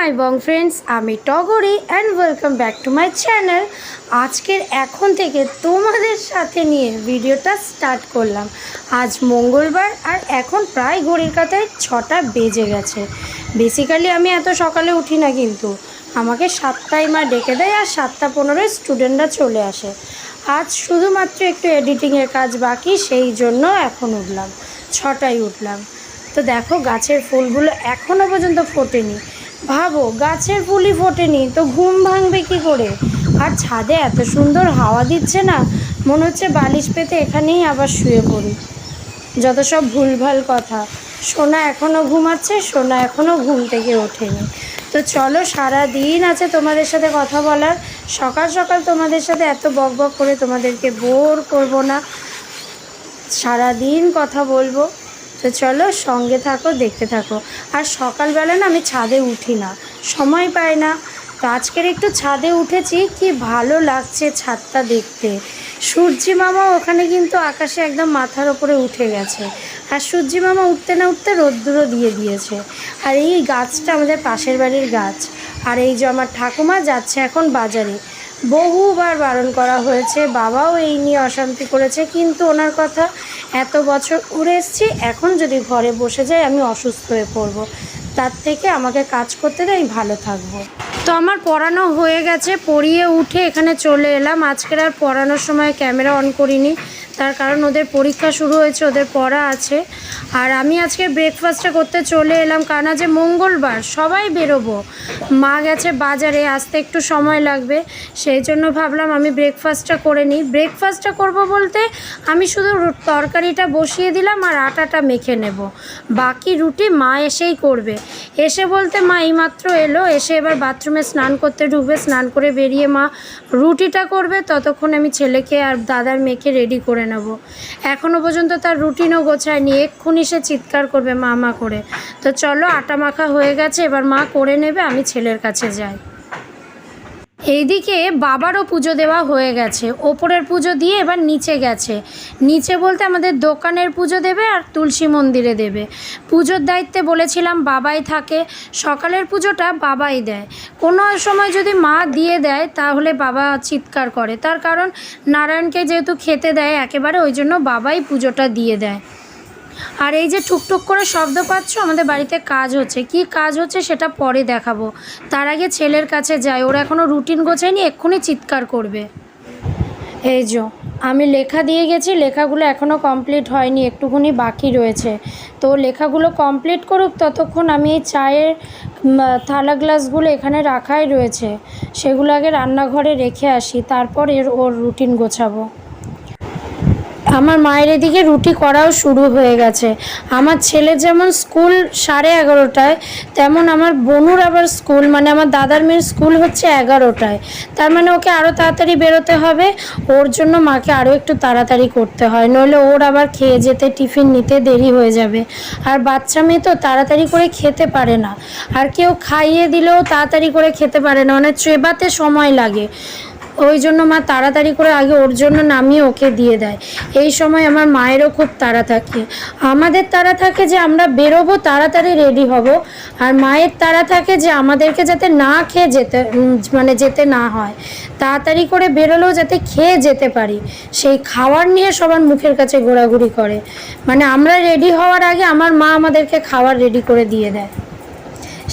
মাই bong friends, আমি Togori and welcome back to my channel. আজকের এখন থেকে তোমাদের সাথে নিয়ে ভিডিওটা স্টার্ট করলাম। আজ মঙ্গলবার আর এখন প্রায় ঘড়ির কাঁটায় 6টা বেজে গেছে। বেসিক্যালি আমি এত সকালে উঠি না, কিন্তু আমাকে 7টায় মা ডেকে দেয় আর 7টা 15 স্টুডেন্টরা চলে আসে। আজ শুধুমাত্র একটু এডিটিংয়ের কাজ বাকি, সেই জন্য এখন উঠলাম, 6টায় উঠলাম। তো দেখো গাছের ফুলগুলো এখনও পর্যন্ত ফোটেনি। ভাবো গাছের ফুলই ফোটেনি তো ঘুম ভাঙবে কী করে? আর ছাদে এত সুন্দর হাওয়া দিচ্ছে না, মনে হচ্ছে বালিশ পেতে এখানেই আবার শুয়ে পড়ি। যত সব ভুলভাল কথা। সোনা এখনও ঘুমাচ্ছে, সোনা এখনও ঘুম থেকে ওঠেনি। তো চলো, সারা দিন আছে তোমাদের সাথে কথা বলার। সকাল সকাল তোমাদের সাথে এত বক বক করে তোমাদেরকে বোর করব না, সারা দিন কথা বলবো। তো চলো সঙ্গে থাকো, দেখতে থাকো। আর সকালবেলা না আমি ছাদে উঠি না, সময় পাই না। তো আজকের একটু ছাদে উঠেছি, কি ভালো লাগছে ছাদটা দেখতে। সূর্যি মামা ওখানে কিন্তু আকাশে একদম মাথার ওপরে উঠে গেছে, আর সূর্যি মামা উঠতে না উঠতে রোদ্দুরও দিয়ে দিয়েছে। আর এই গাছটা আমাদের পাশের বাড়ির গাছ। আর এই যে আমার ঠাকুমা যাচ্ছে এখন বাজারে। বহুবার বারণ করা হয়েছে, বাবাও এই নিয়ে অশান্তি করেছে, কিন্তু ওনার কথা, এত বছর ঘুরে এসেছি, এখন যদি ঘরে বসে যাই আমি অসুস্থ হয়ে পড়ব। তার থেকে আমাকে কাজ করতে দেয়, আমি ভালো থাকবো। তো আমার পড়ানো হয়ে গেছে, পড়িয়ে উঠে এখানে চলে এলাম। আজকের আর পড়ানোর সময় ক্যামেরা অন করিনি, তার কারণ ওদের পরীক্ষা শুরু হয়েছে, ওদের পড়া আছে। আর আমি আজকে ব্রেকফাস্টটা করতে চলে এলাম, কারণ আজ মঙ্গলবার, সবাই বেরোবো। মা গেছে বাজারে, আসতে একটু সময় লাগবে, সেই জন্য ভাবলাম আমি ব্রেকফাস্টটা করে নিই। ব্রেকফাস্টটা করব বলতে আমি শুধু তরকারিটা বসিয়ে দিলাম আর আটাটা মেখে নেব, বাকি রুটি মা এসেই করবে। এসে বলতে মা এইমাত্র এলো, এসে এবার বাথরুমে স্নান করতে ঢুকবে, স্নান করে বেরিয়ে মা রুটিটা করবে। ততক্ষণ আমি ছেলেকে আর দাদার মেয়েকে রেডি করে নেব। এখনও পর্যন্ত তার রুটিনও গোছায়নি, এক্ষুনি সে চিৎকার করবে মা মা করে। তো চলো, আটা মাখা হয়ে গেছে, এবার মা করে নেবে, আমি ছেলের কাছে যাই। এইদিকে বাবারও পুজো দেওয়া হয়ে গেছে, ওপরের পুজো দিয়ে এবার নিচে গেছে। নিচে বলতে আমাদের দোকানের পুজো দেবে আর তুলসী মন্দিরে দেবে। পুজোর দায়িত্বে বলেছিলাম বাবাই থাকে, সকালের পুজোটা বাবাই দেয়। কোনো সময় যদি মা দিয়ে দেয় তাহলে বাবা চিৎকার করে, তার কারণ নারায়ণকে যেহেতু খেতে দেয় একেবারে, ওই জন্য বাবাই পুজোটা দিয়ে দেয়। আর এই যে টুকটুক করে শব্দ পাচ্ছ, আমাদের বাড়িতে কাজ হচ্ছে। কি কাজ হচ্ছে সেটা পরে দেখাবো, তার আগে ছেলের কাছে যাই। ওরা এখনও রুটিন গোছায়নি, এক্ষুনি চিৎকার করবে। এই যে আমি লেখা দিয়ে গেছি, লেখাগুলো এখনও কমপ্লিট হয়নি, একটুখানি বাকি রয়েছে। তো লেখাগুলো কমপ্লিট করুক, ততক্ষণ আমি এই চায়ের থালা গ্লাসগুলো এখানে রাখাই রয়েছে, সেগুলো আগে রান্নাঘরে রেখে আসি, তারপর ওর রুটিন গোছাবো। আমার মায়ের এদিকে রুটি করাও শুরু হয়ে গেছে। আমার ছেলে যেমন স্কুল 11:30টায়, তেমন আমার বোনুর আবার স্কুল, মানে আমার দাদার মেয়ের স্কুল হচ্ছে 11টায়। তার মানে ওকে আরও তাড়াতাড়ি বেরোতে হবে, ওর জন্য মাকে আরও একটু তাড়াতাড়ি করতে হয়, নইলে ওর আবার খেয়ে যেতে, টিফিন নিতে দেরি হয়ে যাবে। আর বাচ্চা মেয়ে তো তাড়াতাড়ি করে খেতে পারে না, আর কেউ খাইয়ে দিলেও তাড়াতাড়ি করে খেতে পারে না, মানে চেবাতে সময় লাগে। ওই জন্য মা তাড়াতাড়ি করে আগে ওর জন্য নামিয়ে ওকে দিয়ে দেয়। এই সময় আমার মায়েরও খুব তাড়া থাকে, আমাদের তাড়া থাকে যে আমরা বেরোবো, তাড়াতাড়ি রেডি হব। আর মায়ের তাড়া থাকে যে আমাদেরকে যাতে না খেয়ে যেতে না হয়, তাড়াতাড়ি করে বেরোলেও যাতে খেয়ে যেতে পারি, সেই খাওয়ার নিয়ে সবার মুখের কাছে ঘোরাঘুরি করে। মানে আমরা রেডি হওয়ার আগে আমার মা আমাদেরকে খাবার রেডি করে দিয়ে দেয়।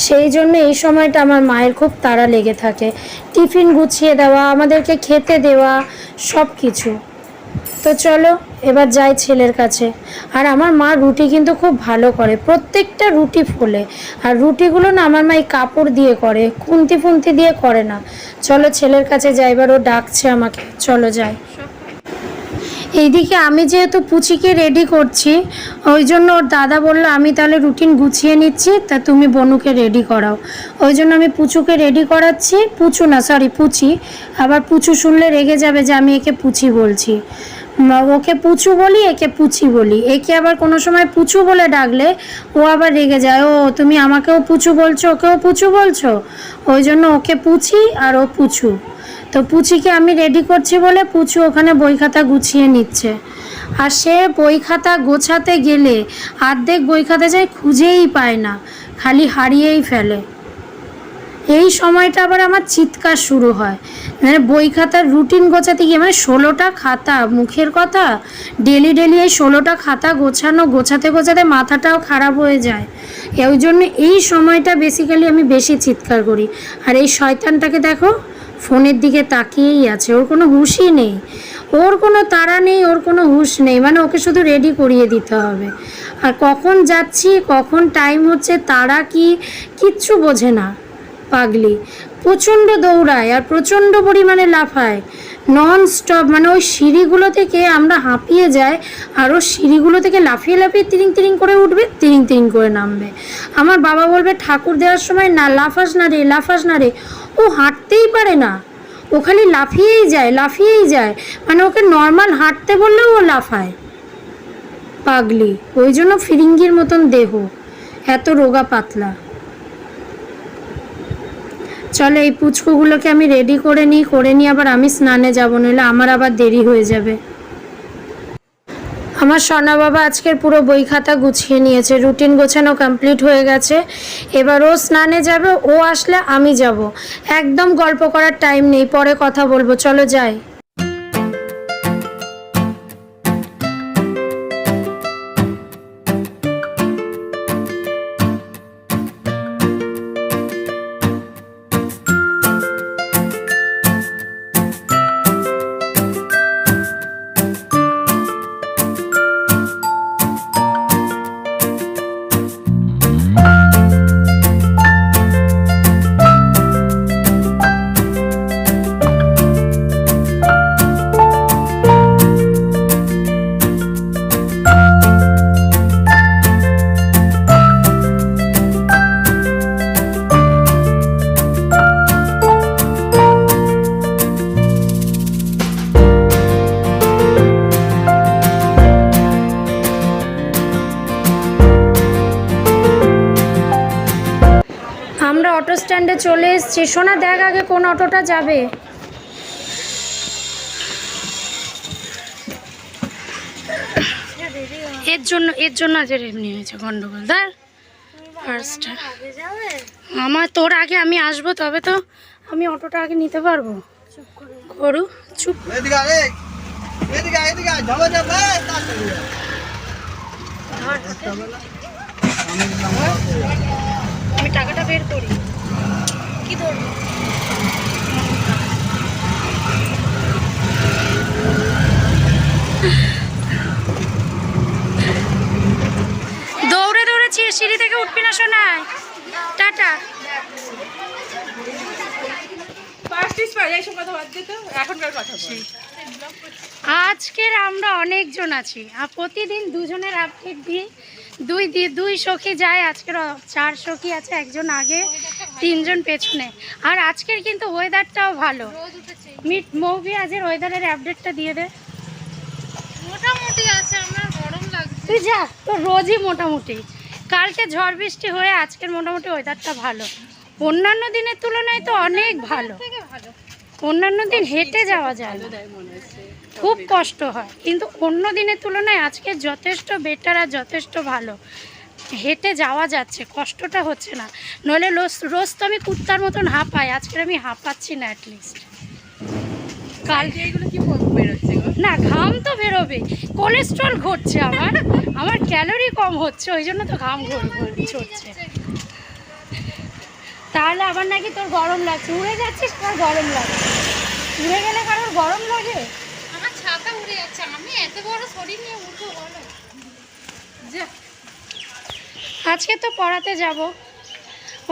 সেই জন্য এই সময়টা আমার মায়ের খুব তাড়া লেগে থাকে, টিফিন গুছিয়ে দেওয়া, আমাদেরকে খেতে দেওয়া, সব কিছু। তো চলো এবার যাই ছেলের কাছে। আর আমার মা রুটি কিন্তু খুব ভালো করে, প্রত্যেকটা রুটি ফোলে। আর রুটিগুলো না আমার মা এই কাপড় দিয়ে করে, খুন্তি ফুন্তি দিয়ে করে না। চলো ছেলের কাছে যাই, এবার ও ডাকছে আমাকে, চলো যাই। এইদিকে আমি যেহেতু পুচিকে রেডি করছি, ওই জন্য ওর দাদা বললো আমি তাহলে রুটিন গুছিয়ে নিচ্ছি, তা তুমি বনুকে রেডি করাও। ওই জন্য আমি পুচুকে রেডি করাচ্ছি, পুচি। আবার পুচু শুনলে রেগে যাবে যে আমি একে পুচি বলছি। ওকে পুচু বলি, একে পুচি বলি। একে আবার কোনো সময় পুচু বলে ডাকলে ও আবার রেগে যায়, ও তুমি আমাকেও পুচু বলছো, ওকেও পুচু বলছো। ওই জন্য ওকে পুচি আর ও পুচু। তো পুচিকে আমি রেডি করছি বলে পুচু ওখানে বই খাতা গুছিয়ে নিচ্ছে। আর সে বই খাতা গোছাতে গেলে অর্ধেক বই খাতা যায় খুঁজেই পায় না, খালি হারিয়েই ফেলে। এই সময়টা আবার আমার চিৎকার শুরু হয়, মানে বই খাতার রুটিন গোছাতে গিয়ে, মানে 16টা খাতা, মুখের কথা ডেলি ডেলি এই 16টা খাতা গোছাতে গোছাতে মাথাটাও খারাপ হয়ে যায়। ওই জন্য এই সময়টা বেসিক্যালি আমি বেশি চিৎকার করি। আর এই শয়তানটাকে দেখো, ফোনের দিকে তাকিয়েই আছে, ওর কোনো হুঁশই নেই, ওর কোনো তাড়া নেই, ওর কোনো হুঁশ নেই, মানে ওকে শুধু রেডি করিয়ে দিতে হবে। আর কখন যাচ্ছি, কখন টাইম হচ্ছে, তারা কি কিচ্ছু বোঝে না। পাগলি প্রচণ্ড দৌড়ায় আর প্রচণ্ড পরিমাণে লাফায় নন স্টপ, মানে ওই সিঁড়িগুলো থেকে আমরা হাঁপিয়ে যাই, আর ও সিঁড়িগুলো থেকে লাফিয়ে লাফিয়ে তিরিং তিরিং করে উঠবে, তিরিং তিরিং করে নামবে। আমার বাবা বলবে ঠাকুর দেওয়ার সময় না লাফাস না রে, লাফাস না রে। ও হাঁটতেই পারে না, ও খালি লাফিয়েই যায়, মানে ওকে নর্মাল হাঁটতে বললেও ও লাফায়। পাগলি, ওই জন্য ফিরিঙ্গির মতন দেহ, এত রোগা পাতলা। চলো এই পুচকুগুলোকে আমি রেডি করে নিই আবার আমি স্নানে যাব, নইলে আমার আবার দেরি হয়ে যাবে। আমার সোনা বাবা আজকের পুরো বই খাতা গুছিয়ে নিয়েছে, রুটিন গোছানো কমপ্লিট হয়ে গেছে। এবার ও স্নানে যাবে, ও আসলে আমি যাব। একদম গল্প করার টাইম নেই, পরে কথা বলবো, চলো যাই। আমরা অটো স্ট্যান্ডে চলে এসেছি। সোনা দেখ আগে কোন অটোটা যাবে। এর জন্য আজ এমনি হয়েছে গন্ডগোল। ধর ফার্স্ট আমার তোর আগে আমি আসবো, তবে তো আমি অটোটা আগে নিতে পারবো। করু চুপ। আমি টাকাটা বের করি, কি ধরবো? দৌড়ে দৌড়েছি, সিঁড়ি থেকে উঠবি না শোনায়। টাটা। আজকের আমরা অনেকজন আছি, আর প্রতিদিন দুজনের আপডেট দিই। দুই সখী যায়, আজকের 4 সখী আছে, একজন আগে 3 জন পেছনে। আর আজকের কিন্তু ওয়েদারটাও ভালো। মৌবি আজের ওয়েদারের আপডেটটা দিয়ে দে। মোটামুটি আছে, আমার গরম লাগছে। তুই যা, তোর রোজই মোটামুটি। কালকে ঝড় বৃষ্টি হয়ে আজকের মোটামুটি ওয়েদারটা ভালো। অন্যান্য দিনের তুলনায় তো অনেক ভালো। অন্যান্য দিন হেঁটে যাওয়া যায়, খুব কষ্ট হয়, কিন্তু অন্য দিনের তুলনায় আজকে যথেষ্ট বেটার আর যথেষ্ট ভালো। হেঁটে যাওয়া যাচ্ছে, কষ্টটা হচ্ছে না। নইলে রোজ তো আমি কুত্তার মতন হাঁপাই, আজকের আমি হাঁপাচ্ছি না অ্যাটলিস্ট। কালকে এগুলো কি বেরোচ্ছে না, ঘাম তো বেরোবে, কোলেস্ট্রল ঘটছে, আমার ক্যালোরি কম হচ্ছে, ওই জন্য তো ঘাম ছড়ছে। তাহলে আবার নাকি তোর গরম লাগছে, উড়ে যাচ্ছিস, তোর গরম লাগছে। উড়ে গেলে কারোর গরম লাগে? আমার ছাতা উড়ে যাচ্ছে, আমি এত বড় শরীর নিয়ে উঠবো বলো? আজকে তো পড়াতে যাব,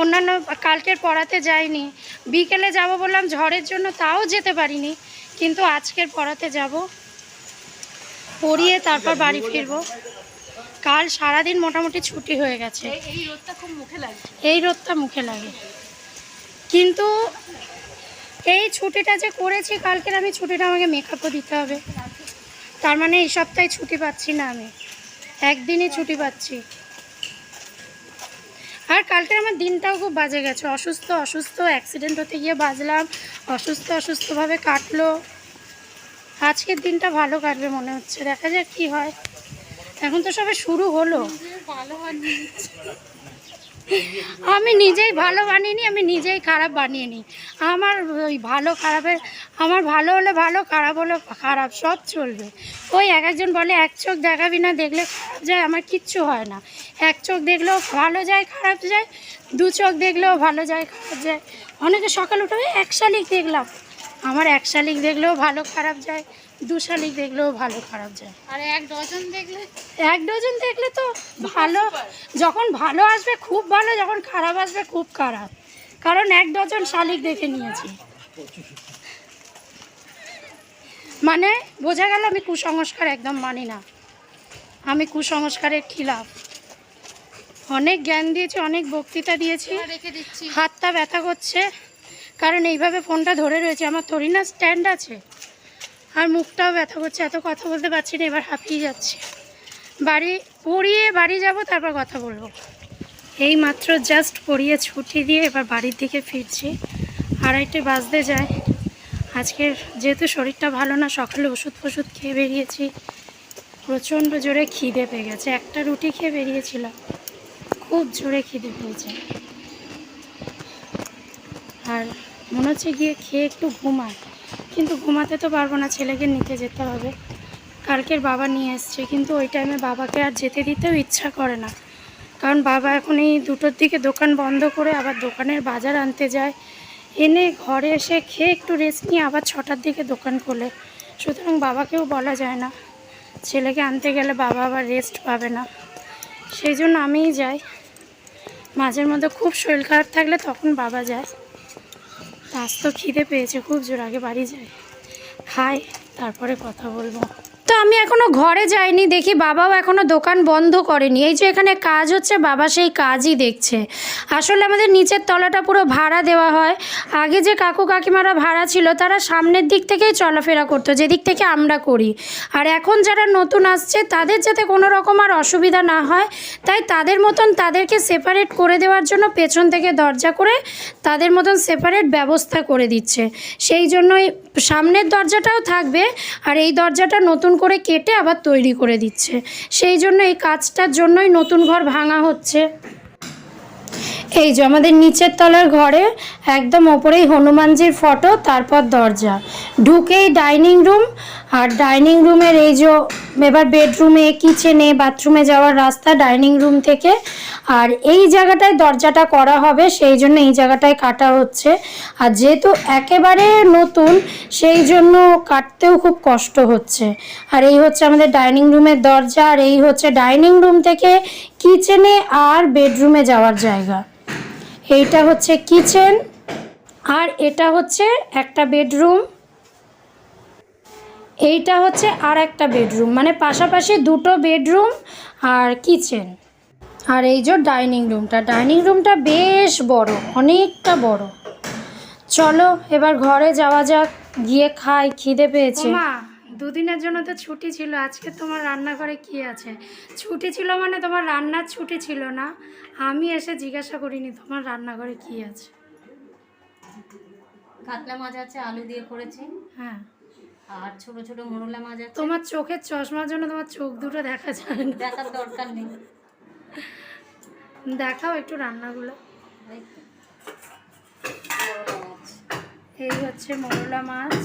অন্যান্য কালকের পড়াতে যাইনি। বিকেলে যাব বললাম ঝড়ের জন্য, তাও যেতে পারিনি, কিন্তু আজকের পড়াতে যাব, পড়িয়ে তারপর বাড়ি ফিরবো। কাল সারাদিন মোটামুটি ছুটি হয়ে গেছে। এই রোদটা খুব মুখে লাগে, এই রোদটা মুখে লাগে। কিন্তু এই ছুটিটা যে করেছি কালকের, আমি ছুটিটা আমাকে মেকআপও দিতে হবে। তার মানে এই সপ্তাহে ছুটি পাচ্ছি না, আমি একদিনই ছুটি পাচ্ছি। আর কালকে আমার দিনটাও খুব বাজে গেছে, অসুস্থ অ্যাক্সিডেন্ট হতে গিয়ে বাজলাম, অসুস্থভাবে কাটলো। আজকের দিনটা ভালো কাটবে মনে হচ্ছে, দেখা যাক কি হয়। এখন তো সবে শুরু হলো। আমি নিজেই ভালো বানিয়ে নিই, আমি নিজেই খারাপ বানিয়ে নিই। আমার ওই ভালো খারাপের, আমার ভালো হলে ভালো, খারাপ হলে খারাপ, সব চলবে। ওই এক একজন বলে এক চোখ দেখাবি না, দেখলে খারাপ যায়, আমার কিচ্ছু হয় না। এক চোখ দেখলেও ভালো যায় খারাপ যায়, দু চোখ দেখলেও ভালো যায় খারাপ যায়। অনেকে সকাল উঠে এক শালিক দেখলাম, আমার এক শালিক দেখলেও ভালো খারাপ যায়, দু শালিক দেখলেও ভালো খারাপ যায়। আর এক ডজন দেখলে, এক ডজন দেখলে তো ভালো, যখন ভালো আসবে খুব ভালো, যখন খারাপ আসবে খুব খারাপ, কারণ এক ডজন শালিক দেখে নিয়েছি। মানে বোঝা গেল আমি কুসংস্কার একদম মানি না, আমি কুসংস্কারের খিলাফ। অনেক জ্ঞান দিয়েছি, অনেক বক্তৃতা দিয়েছি, রেখে দিচ্ছি। হাতটা ব্যথা করছে, কারণ এইভাবে ফোনটা ধরে রয়েছে, আমার থরি না স্ট্যান্ড আছে, আর মুখটাও ব্যথা করছে, এত কথা বলতে পারছি না, এবার হাঁপিয়ে যাচ্ছে। বাড়ি যাব, তারপর কথা বলবো। এই মাত্র জাস্ট পড়িয়ে ছুটি দিয়ে এবার বাড়ির দিকে ফিরছি, 2:30 বাজতে যায়। আজকের যেহেতু শরীরটা ভালো না, সকালে ওষুধ খেয়ে বেরিয়েছি, প্রচণ্ড জোরে খিদে পেয়ে গেছে। একটা রুটি খেয়ে বেরিয়েছিলাম, খুব জোরে খিদে পেয়েছে, আর মনে হচ্ছে গিয়ে খেয়ে একটু ঘুমায়, কিন্তু ঘুমাতে তো পারবো না, ছেলেকে নিতে যেতে হবে। কালকের বাবা নিয়ে এসছে, কিন্তু ওই টাইমে বাবাকে আর যেতে দিতেও ইচ্ছা করে না, কারণ বাবা এখন এই 2টোর দিকে দোকান বন্ধ করে আবার দোকানের বাজার আনতে যায়, এনে ঘরে এসে খেয়ে একটু রেস্ট নিয়ে আবার 6টার দিকে দোকান খোলে। সুতরাং বাবাকেও বলা যায় না, ছেলেকে আনতে গেলে বাবা আবার রেস্ট পাবে না, সেই জন্য আমিই যাই। মাঝের মধ্যে খুব শরীর খারাপ থাকলে তখন বাবা যায়। আজ তো খিদে পেয়েছে খুব জোর, আগে বাড়ি যাই, খাই, তারপরে কথা বলবো। তো আমি এখনো ঘরে যাইনি, দেখি বাবাও এখনো দোকান বন্ধ করেনি। এই যে এখানে কাজ হচ্ছে, বাবা সেই কাজই দেখছে। আসলে আমাদের নিচের তলাটা পুরো ভাড়া দেওয়া হয়। আগে যে কাকু কাকিমারা ভাড়া ছিল, তারা সামনের দিক থেকেই চলাফেরা করতো, যেদিক থেকে আমরা করি। আর এখন যারা নতুন আসছে, তাদের যাতে কোনো রকম আর অসুবিধা না হয়, তাই তাদের মতন তাদেরকে সেপারেট করে দেওয়ার জন্য পেছন থেকে দরজা করে তাদের মতন সেপারেট ব্যবস্থা করে দিচ্ছে। সেই জন্যই সামনের দরজাটাও থাকবে, আর এই দরজাটা নতুন করে কেটে আবার তৈরি করে দিচ্ছে। সেই জন্য এই কাজটার জন্যই নতুন ঘর ভাঙা হচ্ছে। এই যে আমাদের নিচের তলার ঘরে একদম ওপরেই হনুমানজির ফটো, তারপর দরজা, ঢুকেই ডাইনিং রুম, আর ডাইনিং রুমের এই যে এবার বেডরুমে, কিচেনে, বাথরুমে যাওয়ার রাস্তা ডাইনিং রুম থেকে। আর এই জায়গাটায় দরজাটা করা হবে, সেই জন্য এই জায়গাটায় কাটা হচ্ছে। আর যেহেতু একেবারে নতুন, সেই জন্য কাটতেও খুব কষ্ট হচ্ছে। আর এই হচ্ছে আমাদের ডাইনিং রুমের দরজা, আর এই হচ্ছে ডাইনিং রুম থেকে কিচেনে আর বেডরুমে যাওয়ার জায়গা। এইটা হচ্ছে কিচেন, আর এটা হচ্ছে একটা বেডরুম, এইটা হচ্ছে আর একটা বেডরুম, মানে পাশাপাশি 2টো বেডরুম আর কিচেন। আর এই যে ডাইনিং রুমটা বেশ বড়, অনেকটা বড়। চলো এবার ঘরে যাওয়া যাক, গিয়ে খাই, খিদে পেয়েছে। মা, 2 দিনের জন্য তো ছুটি ছিল, আজকে তোমার রান্নাঘরে কি আছে? ছুটি ছিল মানে তোমার রান্নার ছুটি ছিল না? আমি এসে জিজ্ঞাসা করিনি তোমার রান্নাঘরে কি আছে। কাতলা মাছ আছে, আলু দিয়ে করেছি। হ্যাঁ, আর ছোট ছোট মোরলা মাছ আছে। তোমার চোখের চশমার জন্য তোমার চোখ দুটো দেখা যায় না। দেখার দরকার নেই। দেখাও একটু রান্নাগুলো। এই হচ্ছে মোরলা মাছ,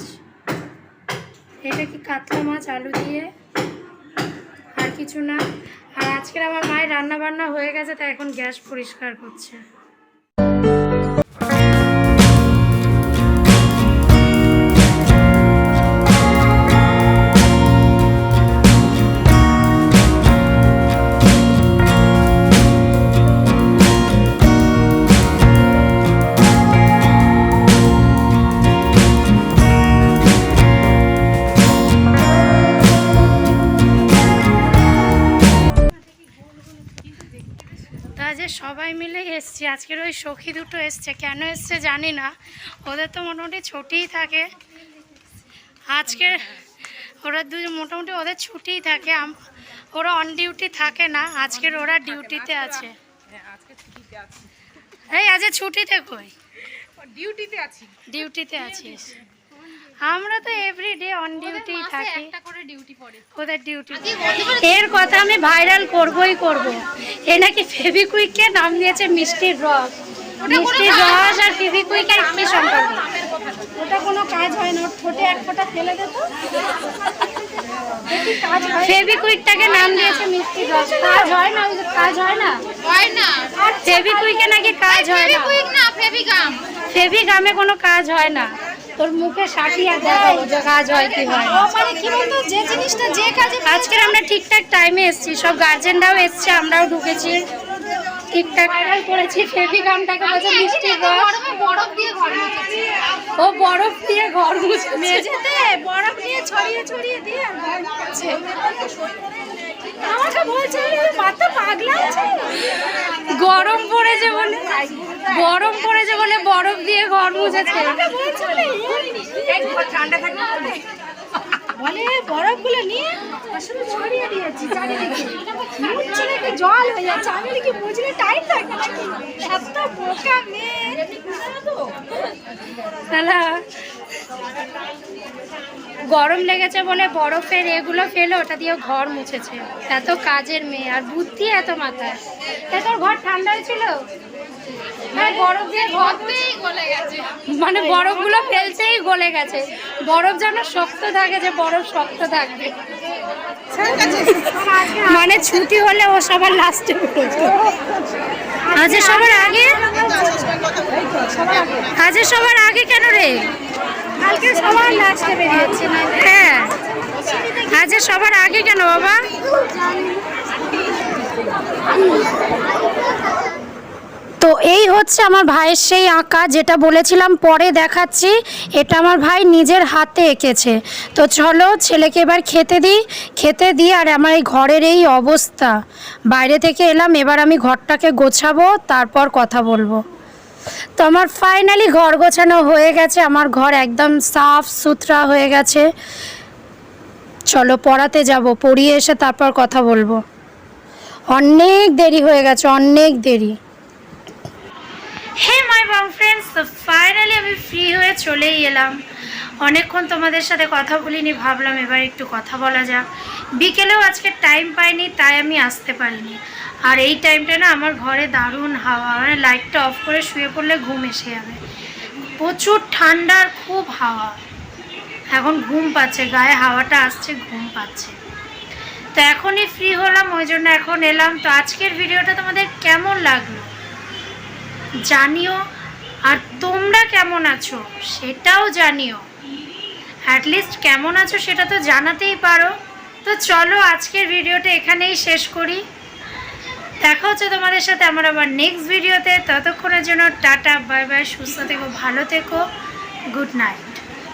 এটা কি কাতলা মাছ আলু দিয়ে, আর কিছু না। আর আজকের আমার মায়ের রান্না বান্না হয়ে গেছে, তাই এখন গ্যাস পরিষ্কার করছে। যে সবাই মিলে এসছি, আজকের ওই সখী দুটো এসছে, কেন এসছে জানি না, ওদের তো মোটামুটি ছুটিই থাকে আজকে, ওরা দুজন মোটামুটি ওদের ছুটিই থাকে, ওরা অন ডিউটি থাকে না, আজকের ওরা ডিউটিতে আছে। এই আজ ছুটিতে কই? ডিউটিতে আছিস? আমরা তো এভরিডে অন ডিউটি থাকি, একটা করে ডিউটি পড়ে। ওদের ডিউটি। এর কথা আমি ভাইরাল করবই করব। এ নাকি ফেভিকুইককে নাম দিয়েছে মিষ্টির রস। মিষ্টির রস আর ফেভিকুইকের কি সম্পর্ক? ওটা কোনো কাজ হয় না, ওর ঠোঁটে এক ফোঁটা ফেলে দে তো। ফেভিকুইকটাকে নাম দিয়েছে মিষ্টির রস। কাজ হয় না, ওই যে কাজ হয় না, হয় না। ফেভিকুইকে নাকি কাজ হয় না। ফেভিকুইক না, ফেভিগাম। ফেভিগামে কোনো কাজ হয় না। তোর মুখে সাথী আর দেখাবো যে কাজ হয় কি হয় না। মানে কি বলতো, যে জিনিসটা যে কাজে আজকে আমরা ঠিকঠাক টাইমে এসেছি, সব গার্জেনরাও এসছে, আমরাও ঢুকেছি ঠিকঠাক করেছি। ফেভিগামটাকে বলছে মিষ্টির রস। গরমে বরফ দিয়ে ঘর মুছেছে। ও বরফ দিয়ে ঘর মুছে, মেঝেতে বরফ নিয়ে ছড়িয়ে ছড়িয়ে দিয়ে আর ঘর মুছছে। আমাকে বলছে মাথা পাগলা আছে। গরম পড়েছে বলে, গরম পড়েছে বলে বরফ দিয়ে ঘর মুছেছে। ঠান্ডা থাকবে বলে বরফগুলো নিয়ে আসলে ছড়িয়ে দিয়েছি চারিদিকে। মুছছে নাকি জল হয়ে যাচ্ছে। আমি কি বুঝলে টাইম লাগবে নাকি? এত বোকা মেয়ে। শালা গরম লেগেছে বলে বরফের এগুলো ফেলে ওটা দিয়ে ঘর মুছেছে। এত কাজের মেয়ে আর বুদ্ধি এত মাথায়। তোর ঘর ঠান্ডা হয়েছিল? বরফ দিয়ে ঘর গলে গেছে। মানে বরফগুলো ফেলছেই গলে গেছে। বরফ যেন শক্ত থাকে, যে বরফ শক্ত থাকবে। মানে ছুটি হলে ও সবার লাস্টে উঠেছে। আজ সবার আগে, আজ সবার আগে কেন রে? কালকে সবার লাস্টে বেরিয়েছে। হ্যাঁ, আজ সবার আগে কেন বাবা? তো এই হচ্ছে আমার ভাইয়ের সেই আঁকা, যেটা বলেছিলাম পরে দেখাচ্ছি। এটা আমার ভাই নিজের হাতে এঁকেছে। তো চলো ছেলেকে এবার খেতে দিই। আর আমার এই ঘরের এই অবস্থা, বাইরে থেকে এলাম, এবার আমি ঘরটাকে গোছাবো, তারপর কথা বলবো। তো আমার ফাইনালি ঘর গোছানো হয়ে গেছে, আমার ঘর একদম সাফ সুতরা হয়ে গেছে। চলো পড়াতে যাব, পড়িয়ে এসে তারপর কথা বলবো। অনেক দেরি হয়ে গেছে, অনেক দেরি। হে মাই বাম ফ্রেন্ডস, তো ফাইনালি আমি ফ্রি হয়ে চলেই এলাম। অনেকক্ষণ তোমাদের সাথে কথা বলিনি, ভাবলাম এবার একটু কথা বলা যাক। বিকেলেও আজকে টাইম পাইনি, তাই আমি আসতে পারিনি। আর এই টাইমটা না আমার ঘরে দারুণ হাওয়া, মানে লাইটটা অফ করে শুয়ে পড়লে ঘুম এসে যাবে। প্রচুর ঠান্ডার খুব হাওয়া, এখন ঘুম পাচ্ছে, গায়ে হাওয়াটা আসছে, ঘুম পাচ্ছে। তো এখনই ফ্রি হলাম, ওই জন্য এখন এলাম। তো আজকের ভিডিওটা তোমাদের কেমন লাগলো জানিও, আর তোমরা কেমন আছো সেটাও জানিও। অ্যাটলিস্ট কেমন আছো সেটা তো জানাতেই পারো। তো চলো আজকের ভিডিওটা এখানেই শেষ করি। দেখা হচ্ছে তোমাদের সাথে আমার আবার নেক্সট ভিডিওতে। ততক্ষণের জন্য টাটা, বাই বাই, সুস্থ থেকো, ভালো থেকো, গুড নাইট।